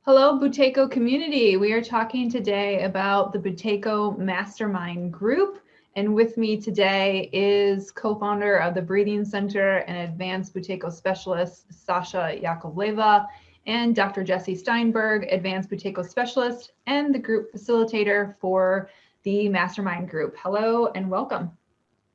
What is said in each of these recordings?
Hello, Buteyko community. We are talking today about the Buteyko Mastermind Group. And with me today is co-founder of the Breathing Center and advanced Buteyko specialist, Sasha Yakovleva, and Dr. Jesse Steinberg, advanced Buteyko specialist, and the group facilitator for the Mastermind Group. Hello and welcome.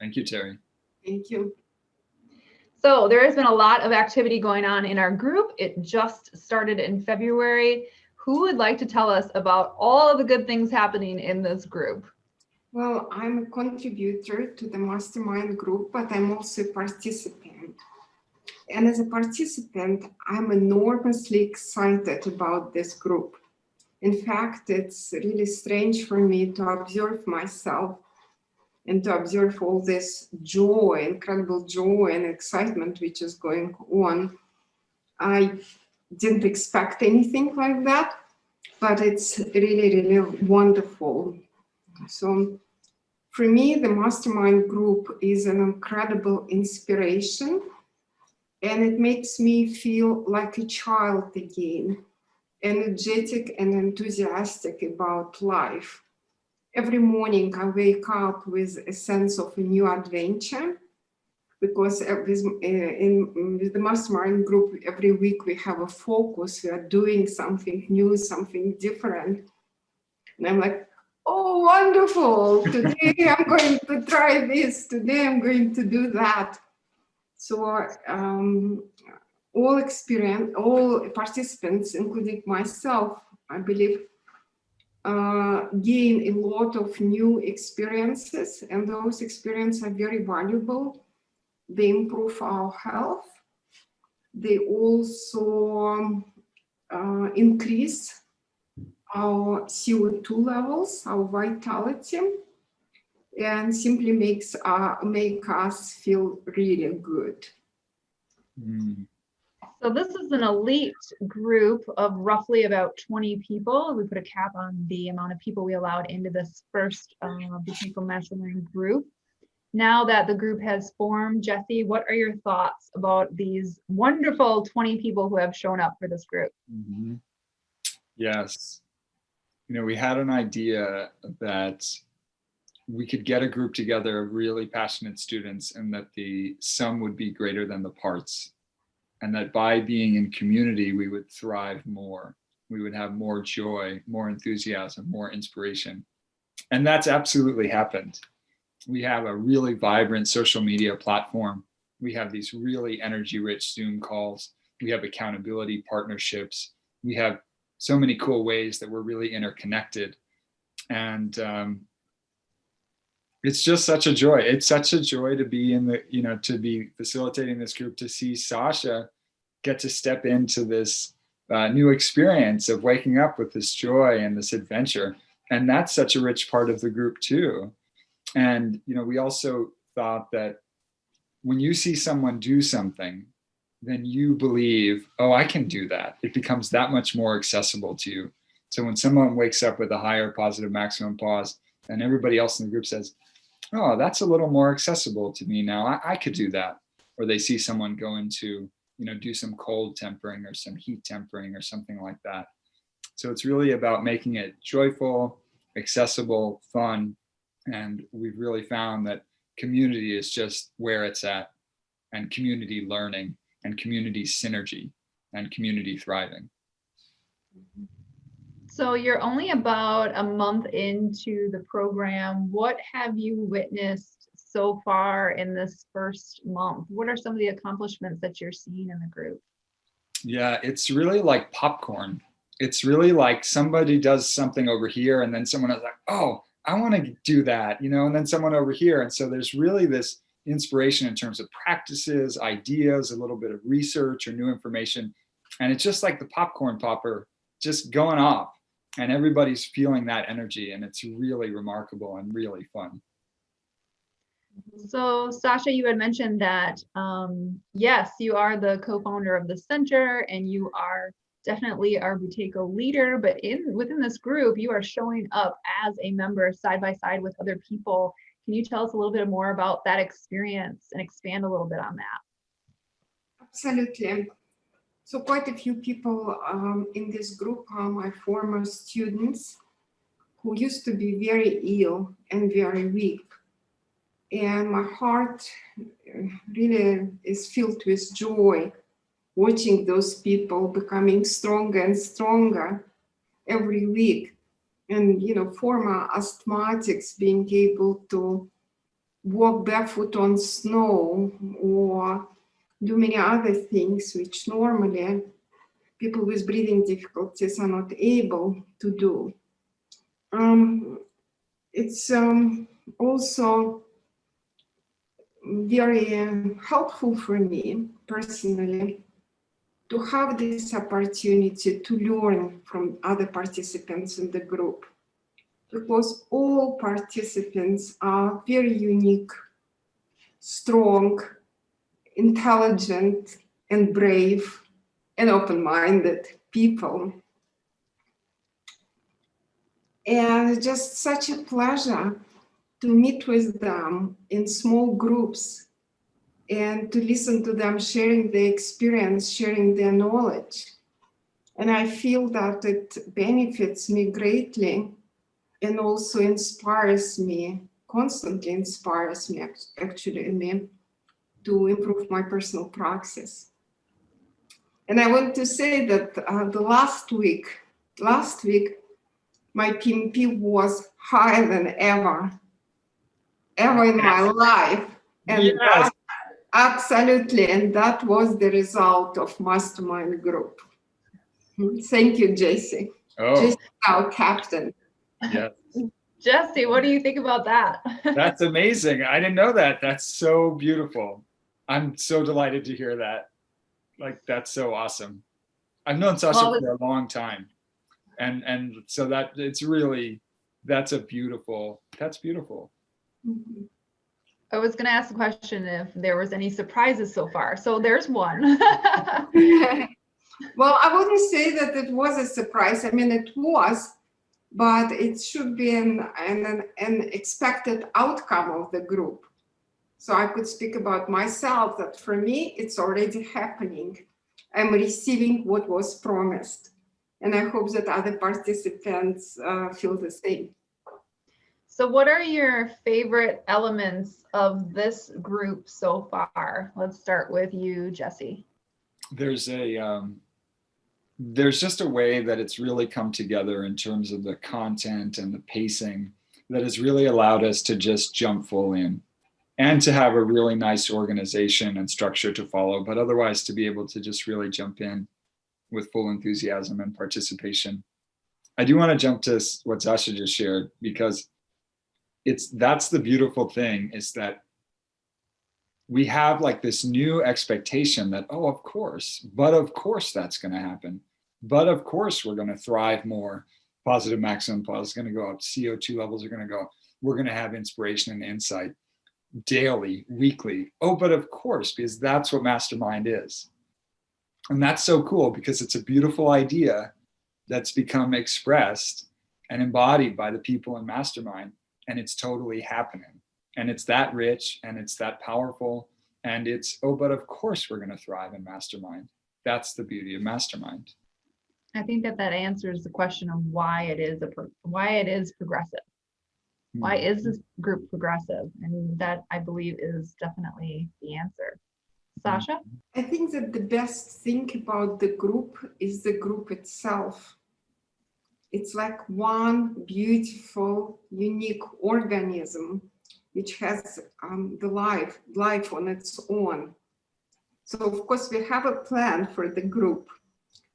Thank you, Terry. Thank you. So there has been a lot of activity going on in our group. It just started in February. Who would like to tell us about all of the good things happening in this group? Well, I'm a contributor to the Mastermind Group, but I'm also a participant. And as a participant, I'm enormously excited about this group. In fact, it's really strange for me to observe myself and to observe all this joy, incredible joy and excitement which is going on. I didn't expect anything like that, but it's really, really wonderful. So for me, the Mastermind Group is an incredible inspiration, and it makes me feel like a child again, energetic and enthusiastic about life. Every morning I wake up with a sense of a new adventure, because with the Mastermind Group, every week we have a focus. We are doing something new, something different. And I'm like, oh, wonderful. Today I'm going to try this. Today I'm going to do that. So all participants, including myself, I believe, gain a lot of new experiences, and those experiences are very valuable. They improve our health. They also increase our CO2 levels, our vitality, and simply make us feel really good. So this is an elite group of roughly about 20 people. We put a cap on the amount of people we allowed into this first Buteyko Mastermind group. Now that the group has formed, Jesse, what are your thoughts about these wonderful 20 people who have shown up for this group? Yes. You know, we had an idea that we could get a group together of really passionate students, and that the sum would be greater than the parts. And that by being in community, we would thrive more. We would have more joy, more enthusiasm, more inspiration. And that's absolutely happened. We have a really vibrant social media platform. We have these really energy-rich Zoom calls. We have accountability partnerships. We have so many cool ways that we're really interconnected. And it's just such a joy. It's such a joy to be in the, to be facilitating this group, to see Sasha get to step into this new experience of waking up with this joy and this adventure. And that's such a rich part of the group too. And, we also thought that when you see someone do something, then you believe, oh, I can do that. It becomes that much more accessible to you. So when someone wakes up with a higher positive maximum pause, and everybody else in the group says, oh, that's a little more accessible to me now. I could do that. Or they see someone go into, do some cold tempering or some heat tempering or something like that. So it's really about making it joyful, accessible, fun. And we've really found that community is just where it's at, and community learning and community synergy and community thriving. So you're only about a month into the program. What have you witnessed so far in this first month? What are some of the accomplishments that you're seeing in the group? Yeah, it's really like popcorn. It's really like somebody does something over here, and then someone is like, oh, I want to do that, and then someone over here. And so there's really this inspiration in terms of practices, ideas, a little bit of research or new information. And it's just like the popcorn popper just going off, and everybody's feeling that energy, and it's really remarkable and really fun. So Sasha, you had mentioned that, yes, you are the co-founder of the center, and you are definitely our Buteyko leader, but within this group, you are showing up as a member side by side with other people. Can you tell us a little bit more about that experience and expand a little bit on that? Absolutely. So quite a few people in this group are my former students who used to be very ill and very weak. And my heart really is filled with joy watching those people becoming stronger and stronger every week. And, you know, former asthmatics being able to walk barefoot on snow or do many other things which normally people with breathing difficulties are not able to do. It's also very helpful for me personally to have this opportunity to learn from other participants in the group, because all participants are very unique, strong, intelligent, and brave, and open-minded people. And it's just such a pleasure to meet with them in small groups and to listen to them sharing their experience, sharing their knowledge. And I feel that it benefits me greatly and also inspires me, constantly inspires me actually to improve my personal praxis. And I want to say that the last week, my PMP was higher than ever in my life. And Yes. Absolutely, and that was the result of Mastermind Group. Thank you, Jesse. Oh, Jesse, our captain. yes. Jesse, what do you think about that? That's amazing. I didn't know that. That's so beautiful. I'm so delighted to hear that. Like, that's so awesome. I've known Sasha for a long time. And so that it's really, that's beautiful. Mm-hmm. I was going to ask the question if there was any surprises so far. So there's one. Well, I wouldn't say that it was a surprise. I mean, it was, but it should be an expected outcome of the group. So I could speak about myself that for me, it's already happening. I'm receiving what was promised. And I hope that other participants feel the same. So what are your favorite elements of this group so far? Let's start with you, Jesse. There's just a way that it's really come together in terms of the content and the pacing that has really allowed us to just jump full in and to have a really nice organization and structure to follow, but otherwise to be able to just really jump in with full enthusiasm and participation. I do want to jump to what Sasha just shared, because that's the beautiful thing, is that we have like this new expectation that, oh, of course that's going to happen. But of course we're going to thrive more. Positive maximum pulse is going to go up. CO2 levels are going to go. We're going to have inspiration and insight daily, weekly. Oh, but of course, because that's what Mastermind is. And that's so cool, because it's a beautiful idea that's become expressed and embodied by the people in Mastermind. And it's totally happening. And it's that rich and it's that powerful. And it's, oh, but of course we're going to thrive in Mastermind. That's the beauty of Mastermind. I think that answers the question of why it is progressive. Why is this group progressive? And that, I believe, is definitely the answer. Sasha? I think that the best thing about the group is the group itself. It's like one beautiful, unique organism which has the life on its own. So of course we have a plan for the group,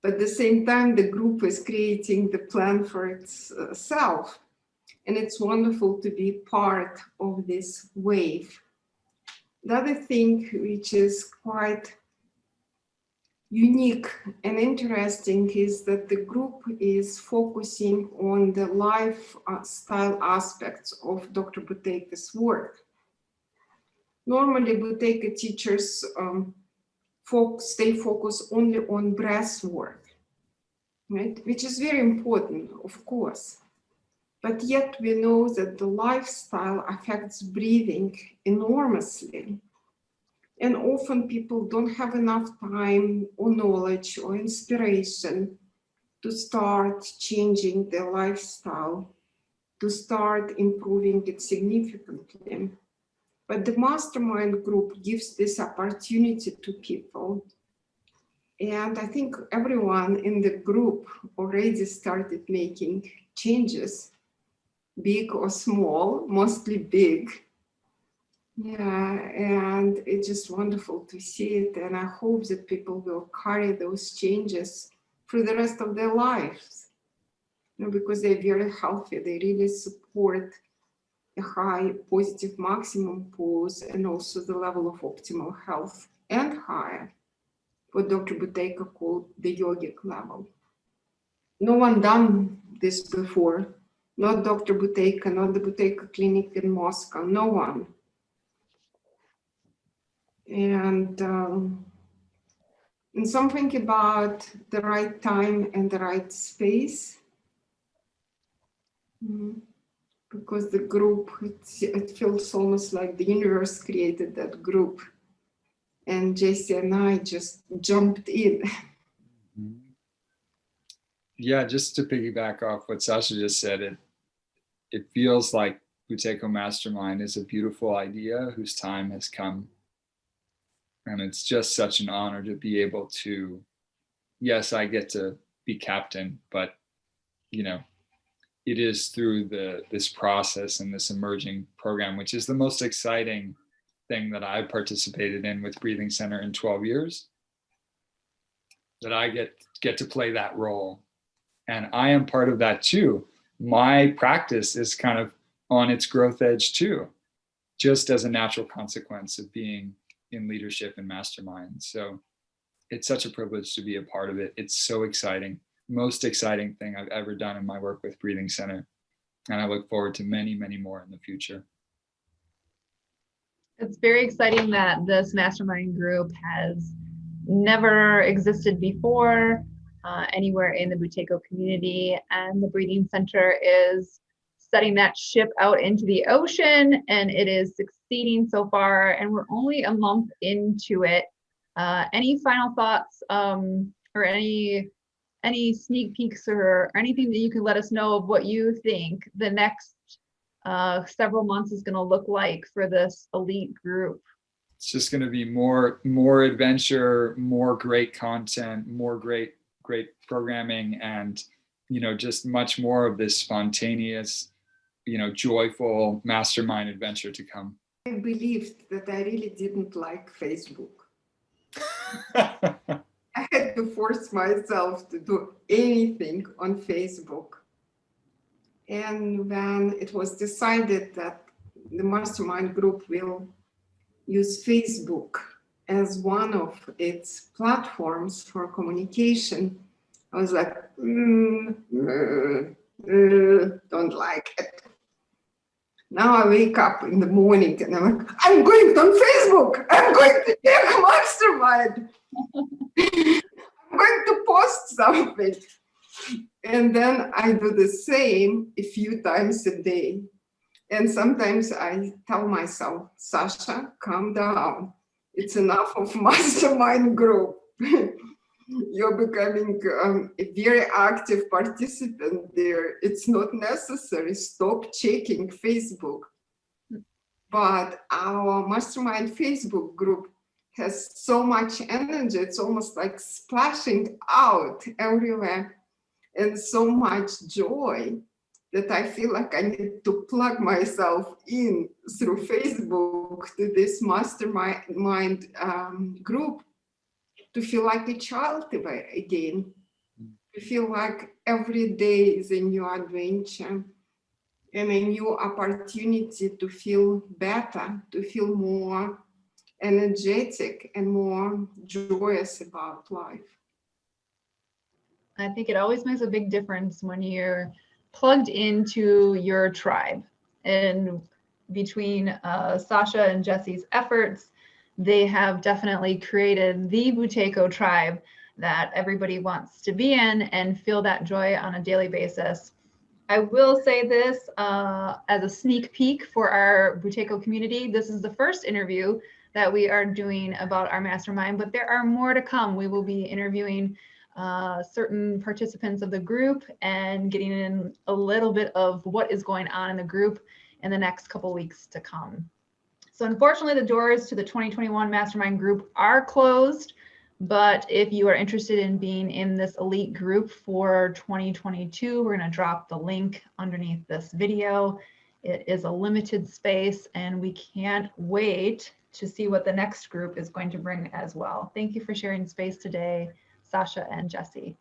but at the same time the group is creating the plan for itself. And it's wonderful to be part of this wave. The other thing which is quite unique and interesting is that the group is focusing on the lifestyle aspects of Dr. Buteyko's work. Normally, Buteyko teachers stay focused only on breath work, right? Which is very important, of course. But yet we know that the lifestyle affects breathing enormously. And often people don't have enough time or knowledge or inspiration to start changing their lifestyle, to start improving it significantly. But the mastermind group gives this opportunity to people. And I think everyone in the group already started making changes, big or small, mostly big. Yeah, and it's just wonderful to see it. And I hope that people will carry those changes through the rest of their lives. Because they're very healthy, they really support a high positive maximum pulse and also the level of optimal health and higher, what Dr. Buteyko called the yogic level. No one done this before, not Dr. Buteyko, not the Buteyko Clinic in Moscow, no one. And something about the right time and the right space. Because the group, it feels almost like the universe created that group. And Jesse and I just jumped in. Yeah, just to piggyback off what Sasha just said, it feels like Buteyko Mastermind is a beautiful idea whose time has come. And it's just such an honor to be able to, yes, I get to be captain, but you know, it is through this process and this emerging program, which is the most exciting thing that I participated in with Breathing Center in 12 years, that I get to play that role. And I am part of that too. My practice is kind of on its growth edge too, just as a natural consequence of being in leadership and mastermind. So it's such a privilege to be a part of it. It's so exciting. Most exciting thing I've ever done in my work with Breathing Center. And I look forward to many, many more in the future. It's very exciting that this mastermind group has never existed before anywhere in the Buteyko community, and the Breathing Center is setting that ship out into the ocean, and it is succeeding so far, and we're only a month into it. Any final thoughts or any sneak peeks or anything that you can let us know of what you think the next several months is going to look like for this elite group? It's just going to be more adventure, more great content, more great programming, and just much more of this spontaneous, joyful mastermind adventure to come. I believed that I really didn't like Facebook. I had to force myself to do anything on Facebook. And when it was decided that the mastermind group will use Facebook as one of its platforms for communication, I was like, don't like it. Now I wake up in the morning and I'm like, I'm going on Facebook. I'm going to take a mastermind. I'm going to post something. And then I do the same a few times a day. And sometimes I tell myself, Sasha, calm down. It's enough of mastermind group. You're becoming a very active participant there. It's not necessary. Stop checking Facebook. But our mastermind Facebook group has so much energy. It's almost like splashing out everywhere, and so much joy that I feel like I need to plug myself in through Facebook to this mastermind group, to feel like a child again, to feel like every day is a new adventure and a new opportunity to feel better, to feel more energetic and more joyous about life. I think it always makes a big difference when you're plugged into your tribe. And between Sasha and Jesse's efforts, they have definitely created the Buteyko tribe that everybody wants to be in and feel that joy on a daily basis. I will say this as a sneak peek for our Buteyko community. This is the first interview that we are doing about our mastermind, but there are more to come. We will be interviewing certain participants of the group and getting in a little bit of what is going on in the group in the next couple weeks to come. So unfortunately, the doors to the 2021 Mastermind group are closed, but if you are interested in being in this elite group for 2022, we're going to drop the link underneath this video. It is a limited space, and we can't wait to see what the next group is going to bring as well. Thank you for sharing space today, Sasha and Jesse.